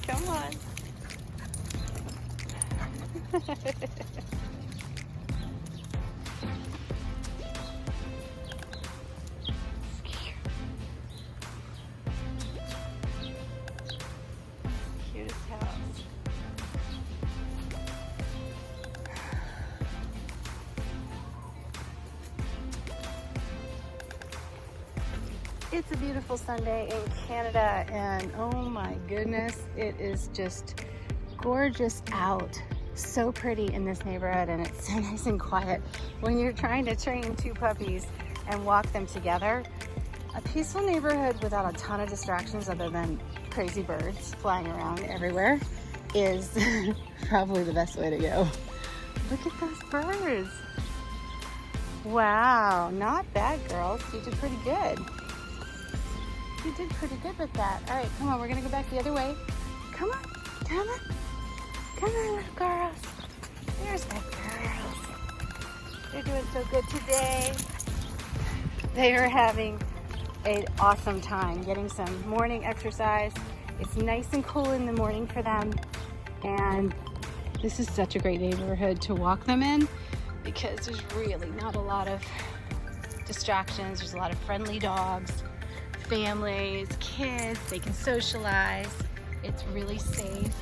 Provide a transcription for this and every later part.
Come on. Cutest house. It's a beautiful Sunday in Canada, and oh my goodness, it is just gorgeous out. So pretty in this neighborhood, and it's so nice and quiet. When you're trying to train two puppies and walk them together, a peaceful neighborhood without a ton of distractions other than crazy birds flying around everywhere is probably the best way to go. Look at those birds. Wow, not bad, girls. You did pretty good. You did pretty good with that. All right, come on, we're gonna go back the other way. Come on, come on. Come on, little girls. There's my girls. They're doing so good today. They are having an awesome time getting some morning exercise. It's nice and cool in the morning for them. And this is such a great neighborhood to walk them in because there's really not a lot of distractions. There's a lot of friendly dogs, families, kids, they can socialize. It's really safe.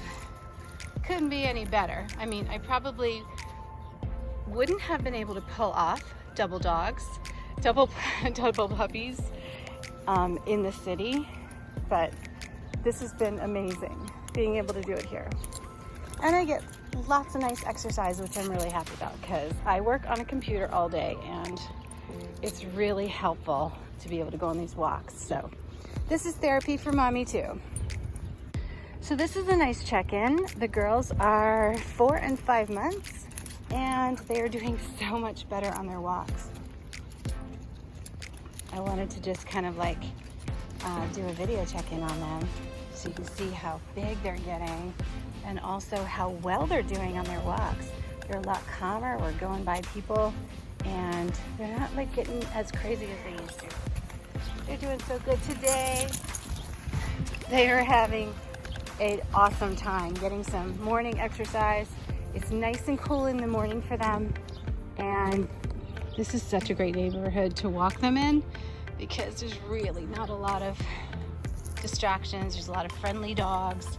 Couldn't be any better. I mean, I probably wouldn't have been able to pull off double puppies in the city, but this has been amazing being able to do it here. And I get lots of nice exercise, which I'm really happy about because I work on a computer all day and it's really helpful to be able to go on these walks. So this is therapy for mommy too. So this is a nice check-in. The girls are 4 and 5 months and they are doing so much better on their walks. I wanted to just kind of like do a video check-in on them so you can see how big they're getting and also how well they're doing on their walks. They're a lot calmer. We're going by people and they're not like getting as crazy as they used to. They're doing so good today. They are having an awesome time getting some morning exercise. It's nice and cool in the morning for them. And this is such a great neighborhood to walk them in because there's really not a lot of distractions. There's a lot of friendly dogs,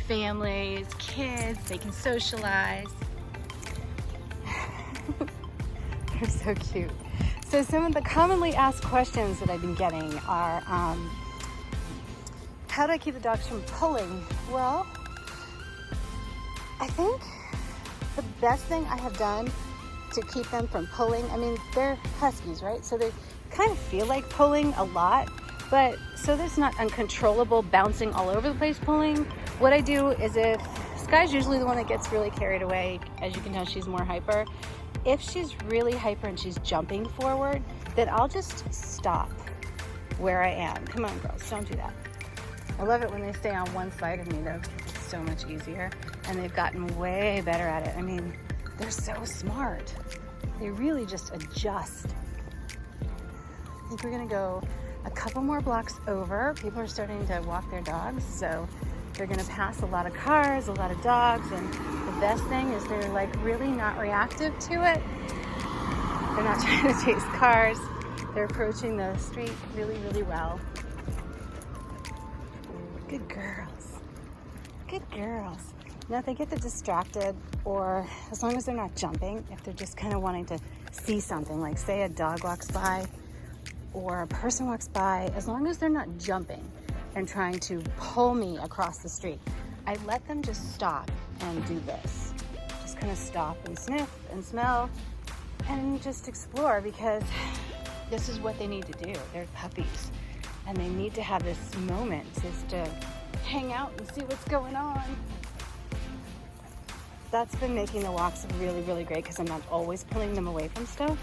families, kids, they can socialize. They're so cute. So some of the commonly asked questions that I've been getting are, how do I keep the dogs from pulling? Well, I think the best thing I have done to keep them from pulling, I mean, they're Huskies, right? So they kind of feel like pulling a lot, but so there's not uncontrollable bouncing all over the place pulling. What I do is if Sky's usually the one that gets really carried away, as you can tell, she's more hyper. If she's really hyper and she's jumping forward, then I'll just stop where I am. Come on, girls, don't do that. I love it when they stay on one side of me, though. It's so much easier, and they've gotten way better at it. I mean, they're so smart. They really just adjust. I think we're gonna go a couple more blocks over. People are starting to walk their dogs, so they're gonna pass a lot of cars, a lot of dogs, and the best thing is they're like really not reactive to it. They're not trying to chase cars. They're approaching the street really, really well. Good girls. Good girls. Now if they get distracted, or as long as they're not jumping, if they're just kind of wanting to see something, like say a dog walks by or a person walks by, as long as they're not jumping and trying to pull me across the street, I let them just stop and do this. Just kind of stop and sniff and smell and just explore, because this is what they need to do. They're puppies and they need to have this moment just to hang out and see what's going on. That's been making the walks really, really great because I'm not always pulling them away from stuff,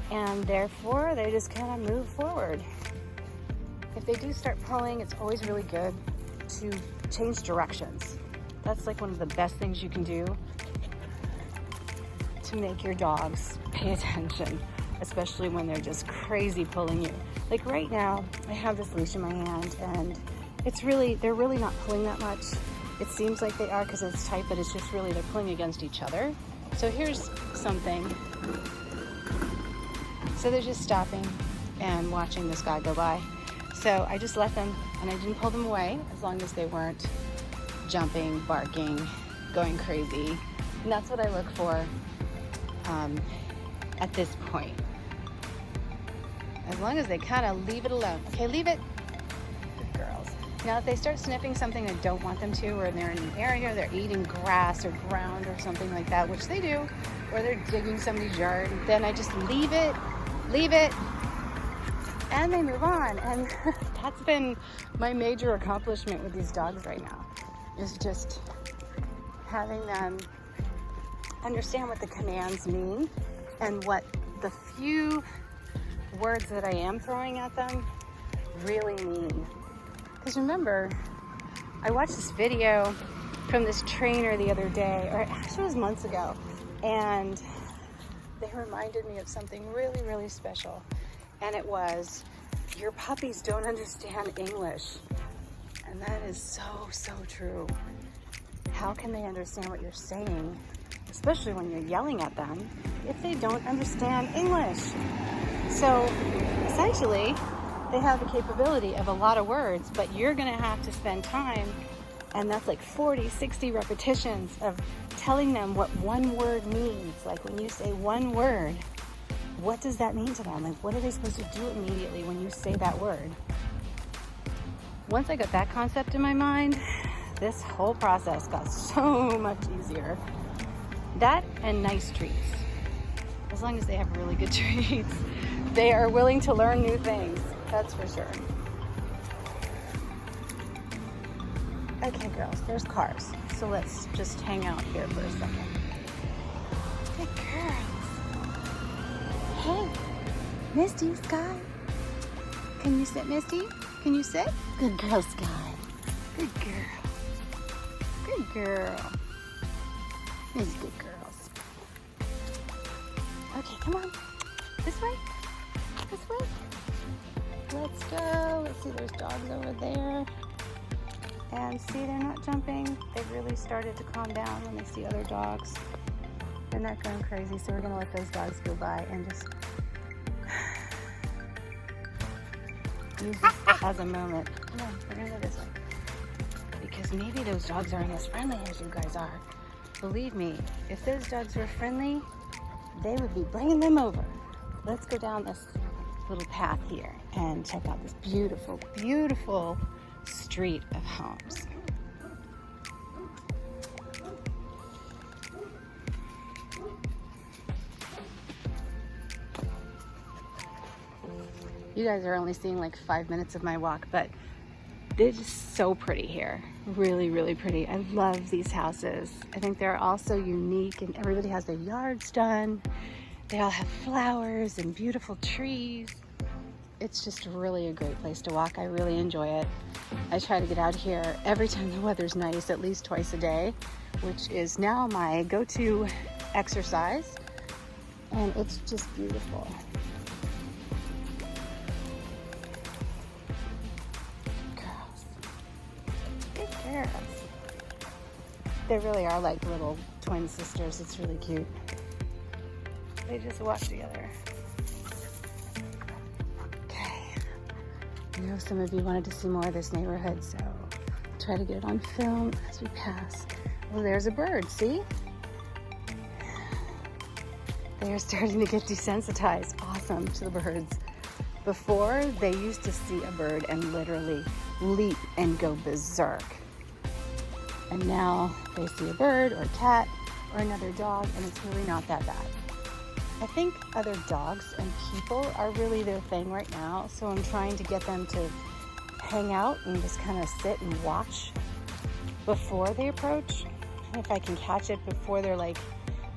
and therefore they just kind of move forward. If they do start pulling, it's always really good to change directions. That's like one of the best things you can do to make your dogs pay attention, especially when they're just crazy pulling you. Like right now, I have this leash in my hand and they're really not pulling that much. It seems like they are because it's tight, but it's just really they're pulling against each other. So here's something. So they're just stopping and watching this guy go by. So I just let them, and I didn't pull them away as long as they weren't jumping, barking, going crazy. And that's what I look for at this point. As long as they kind of leave it alone. Okay, leave it. Good girls. Now if they start sniffing something I don't want them to, or they're in an area, they're eating grass or ground or something like that, which they do, or they're digging somebody's yard, then I just leave it, and they move on. And that's been my major accomplishment with these dogs right now, is just having them understand what the commands mean and what the few words that I am throwing at them really mean. Because remember, I watched this video from this trainer the other day, or actually it was months ago, and they reminded me of something really, really special. And it was, your puppies don't understand English. And that is so, so true. How can they understand what you're saying, especially when you're yelling at them, if they don't understand English? So essentially, they have the capability of a lot of words, but you're gonna have to spend time, and that's like 40, 60 repetitions of telling them what one word means. Like when you say one word, what does that mean to them? Like what are they supposed to do immediately when you say that word? Once I got that concept in my mind, this whole process got so much easier. That and nice treats. As long as they have really good treats, they are willing to learn new things. That's for sure. Okay, girls, there's cars. So let's just hang out here for a second. Good girls. Hey, Misty, Sky. Can you sit, Misty? Can you sit? Good girl, Sky. Good girl. Good girl. These good girls. Okay, come on. This way. This way. Let's go. Let's see, there's dogs over there. And see, they're not jumping. They've really started to calm down when they see other dogs. They're not going crazy, so we're gonna let those dogs go by and just use this as a moment. Come on, we're gonna go this way. Because maybe those dogs aren't as friendly as you guys are. Believe me, if those dogs were friendly, they would be bringing them over. Let's go down this little path here and check out this beautiful, beautiful street of homes. You guys are only seeing like 5 minutes of my walk, but they're just so pretty here. Really, really pretty. I love these houses. I think they're all so unique, and everybody has their yards done. They all have flowers and beautiful trees. It's just really a great place to walk. I really enjoy it. I try to get out here every time the weather's nice, at least twice a day, which is now my go-to exercise. And it's just beautiful. Girls. Big girls. They really are like little twin sisters. It's really cute. They just walk together. I know some of you wanted to see more of this neighborhood, so I'll try to get it on film as we pass. Oh, there's a bird, see? They are starting to get desensitized. Awesome to the birds. Before, they used to see a bird and literally leap and go berserk. And now they see a bird or a cat or another dog, and it's really not that bad. I think other dogs and people are really their thing right now, so I'm trying to get them to hang out and just kind of sit and watch before they approach. If I can catch it before they're like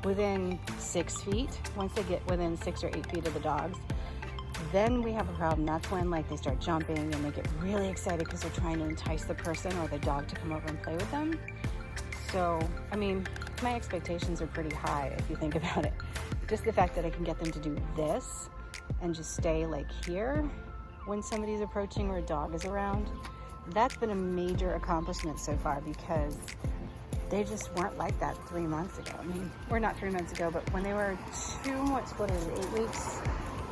within 6 feet, once they get within 6 or 8 feet of the dogs, then we have a problem. That's when like they start jumping and they get really excited because they're trying to entice the person or the dog to come over and play with them. So, I mean, my expectations are pretty high if you think about it. Just the fact that I can get them to do this and just stay like here when somebody's approaching or a dog is around, that's been a major accomplishment so far, because they just weren't like that 3 months ago. I mean, or not 3 months ago, but when they were 8 weeks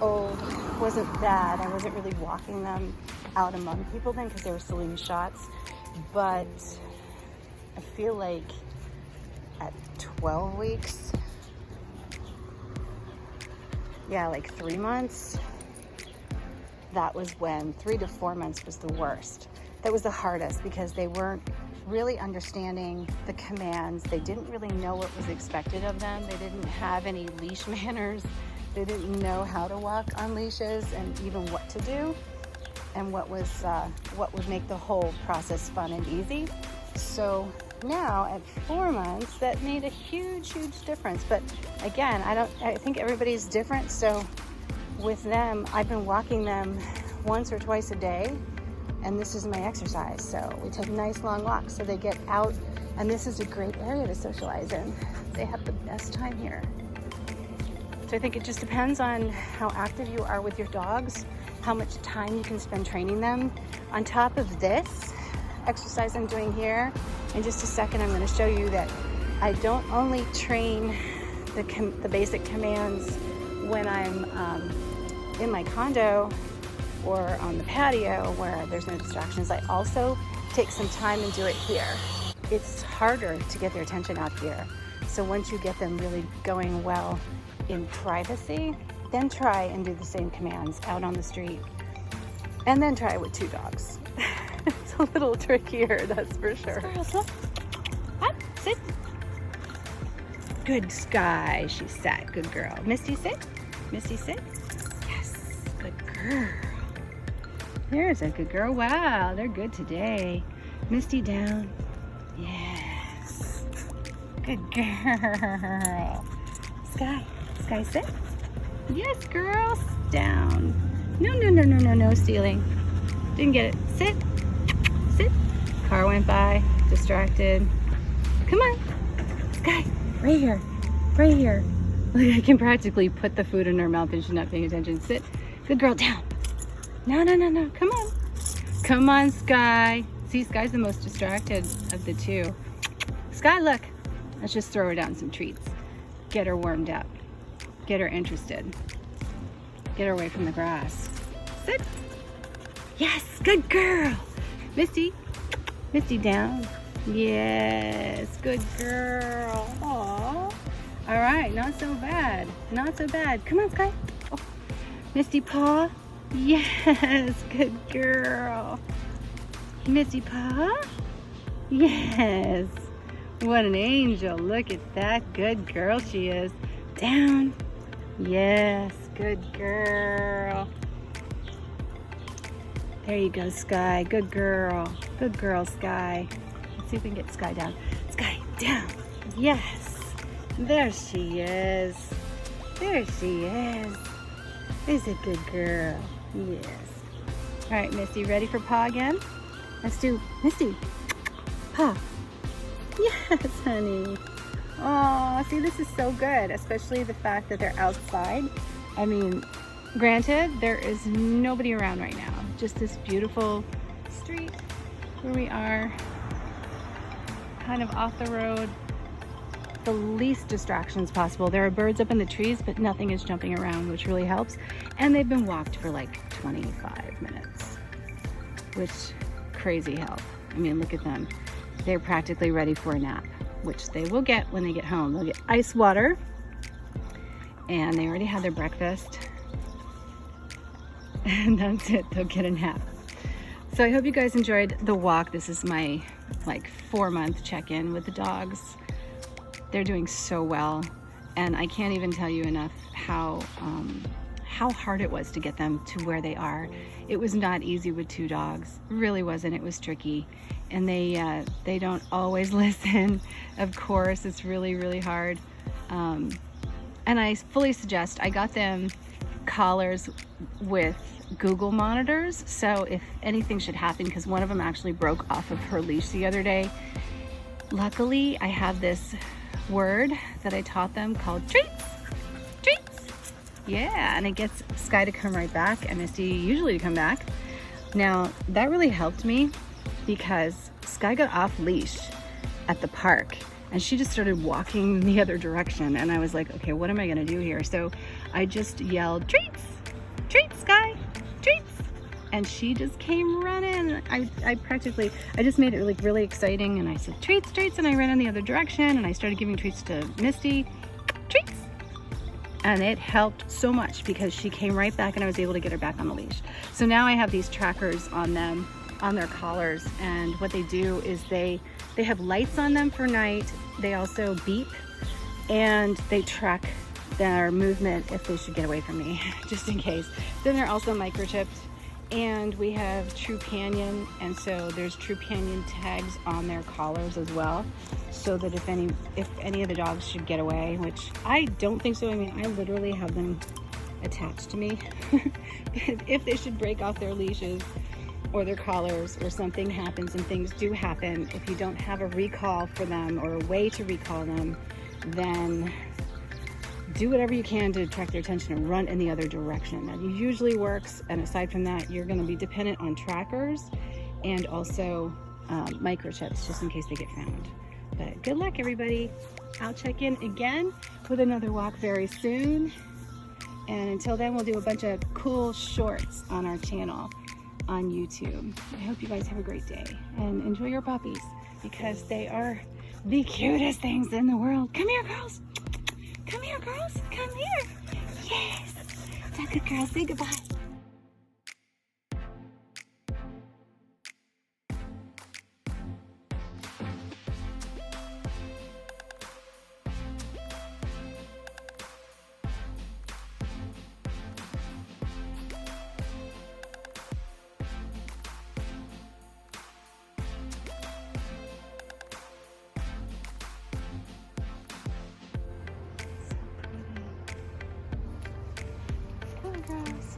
old, wasn't bad. I wasn't really walking them out among people then because they were still in shots. But I feel like at 12 weeks, yeah, like 3 months, that was when 3 to 4 months was the worst. That was the hardest because they weren't really understanding the commands. They didn't really know what was expected of them. They didn't have any leash manners. They didn't know how to walk on leashes and even what to do and what would make the whole process fun and easy. So now at 4 months, that made a huge difference. But again, I think everybody's different. So with them, I've been walking them once or twice a day, and this is my exercise. So we take nice long walks so they get out, and this is a great area to socialize in. They have the best time here. So I think it just depends on how active you are with your dogs, how much time you can spend training them. On top of this exercise I'm doing here, in just a second I'm going to show you that I don't only train the basic commands when I'm in my condo or on the patio where there's no distractions. I also take some time and do it here. It's harder to get their attention out here. So once you get them really going well in privacy, then try and do the same commands out on the street, and then try it with 2 dogs. It's a little trickier, that's for sure. Up, sit. Good Sky, she sat. Good girl. Misty, sit. Misty, sit. Yes, good girl. There's a good girl. Wow, they're good today. Misty, down. Yes. Good girl. Sky. Sky, sit. Yes, girls. Down. No stealing. Didn't get it. Sit. Sit. Car went by. Distracted. Come on. Sky. Right here. Right here. Look, I can practically put the food in her mouth and she's not paying attention. Sit. Good girl. Down. No. Come on. Come on, Sky. See, Sky's the most distracted of the 2. Sky, look. Let's just throw her down some treats. Get her warmed up. Get her interested. Get her away from the grass. Sit. Yes, good girl. Misty. Misty, down. Yes, good girl. Aww. All right, not so bad. Not so bad. Come on, Sky. Oh. Misty, paw. Yes, good girl. Misty, paw. Yes. What an angel. Look at that. Good girl she is. Down. Yes, good girl. There you go, Sky. Good girl. Good girl, Sky. Let's see if we can get Sky down. Sky, down. Yes. There she is. There she is. Is a good girl. Yes. All right, Misty, ready for paw again? Let's do Misty. Paw. Yes, honey. Oh, see, this is so good, especially the fact that they're outside. I mean, granted, there is nobody around right now. Just this beautiful street where we are, kind of off the road. The least distractions possible. There are birds up in the trees, but nothing is jumping around, which really helps. And they've been walked for like 25 minutes, which crazy help. I mean, look at them. They're practically ready for a nap, which they will get when they get home. They'll get ice water, and they already had their breakfast, and that's it. They'll get a nap. So I hope you guys enjoyed the walk. This is my like 4-month check-in with the dogs. They're doing so well, and I can't even tell you enough how hard it was to get them to where they are. It was not easy with 2 dogs. It really wasn't. It was tricky. And they don't always listen. Of course, it's really hard. And I fully suggest, I got them collars with Google monitors. So if anything should happen, because one of them actually broke off of her leash the other day. Luckily, I have this word that I taught them called treats. Treats. Yeah, and it gets Sky to come right back and Misty usually to come back. Now, that really helped me because Sky got off leash at the park and she just started walking in the other direction. And I was like, okay, what am I gonna do here? So I just yelled, treats, treats, Sky, treats. And she just came running. I just made it like really exciting. And I said, treats, treats. And I ran in the other direction and I started giving treats to Misty, treats. And it helped so much because she came right back and I was able to get her back on the leash. So now I have these trackers on them, on their collars. And what they do is they have lights on them for night. They also beep and they track their movement if they should get away from me, just in case. Then they're also microchipped. And we have Trupanion, and so there's Trupanion tags on their collars as well, so that if any of the dogs should get away, which I don't think so. I mean, I literally have them attached to me. But if they should break off their leashes or their collars or something happens, and things do happen, if you don't have a recall for them or a way to recall them, then do whatever you can to attract their attention and run in the other direction. That usually works, and aside from that, you're going to be dependent on trackers and also microchips, just in case they get found. But good luck, everybody. I'll check in again with another walk very soon, and until then, we'll do a bunch of cool shorts on our channel on YouTube. I hope you guys have a great day and enjoy your puppies, because they are the cutest things in the world. Come here, girls. Come here, girls. Come here. Yes. That's a good girl. Say goodbye. Girls.